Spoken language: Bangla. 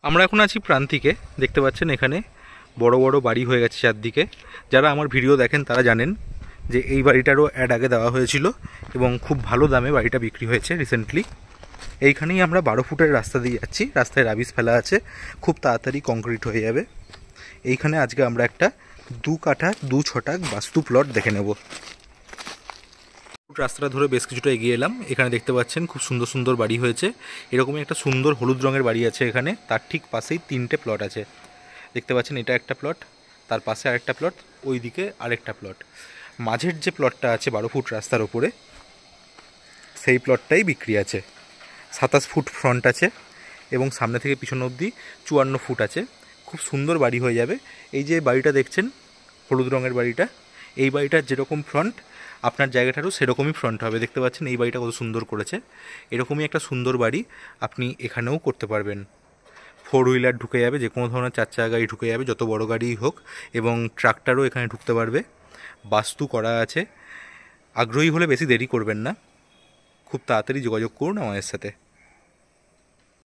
আমরা এখন আছি প্রান্তিকে। দেখতে পাচ্ছেন এখানে বড় বড় বাড়ি হয়ে গেছে চারদিকে। যারা আমার ভিডিও দেখেন তারা জানেন যে এই বাড়িটারও অ্যাড আগে দেওয়া হয়েছিল এবং খুব ভালো দামে বাড়িটা বিক্রি হয়েছে রিসেন্টলি। এইখানেই আমরা 12 ফুটের রাস্তা দিয়ে যাচ্ছি। রাস্তায় রাবিশ ফেলা আছে, খুব তাড়াতাড়ি কংক্রিট হয়ে যাবে। এইখানে আজকে আমরা একটা 2 কাঠা 2 ছটাক বাস্তু প্লট দেখে নেব। রাস্তাটা ধরে বেশ কিছুটা এগিয়ে এলাম। এখানে দেখতে পাচ্ছেন খুব সুন্দর সুন্দর বাড়ি হয়েছে। এরকমই একটা সুন্দর হলুদ রঙের বাড়ি আছে এখানে। তার ঠিক পাশেই 3টে প্লট আছে। দেখতে পাচ্ছেন এটা একটা প্লট, তার পাশে আরেকটা প্লট, ওই দিকে আরেকটা প্লট। মাঝের যে প্লটটা আছে 12 ফুট রাস্তার ওপরে, সেই প্লটটাই বিক্রি আছে। 27 ফুট ফ্রন্ট আছে এবং সামনে থেকে পিছন অবধি 54 ফুট আছে। খুব সুন্দর বাড়ি হয়ে যাবে। এই যে বাড়িটা দেখছেন হলুদ রঙের বাড়িটা, এই বাড়িটার যেরকম ফ্রন্ট আপনার জায়গাটারও সেরকমই ফ্রন্ট হবে। দেখতে পাচ্ছেন এই বাড়িটা কত সুন্দর করেছে। এরকমই একটা সুন্দর বাড়ি আপনি এখানেও করতে পারবেন। 4 হুইলার ঢুকে যাবে, যে কোনো ধরনের 4 চাকা গাড়ি ঢুকে যাবে, যত বড় গাড়িই হোক, এবং ট্রাক্টরও এখানে ঢুকতে পারবে। বাস্তু করা আছে। আগ্রহী হলে বেশি দেরি করবেন না, খুব তাড়াতাড়ি যোগাযোগ করুন আমাদের সাথে।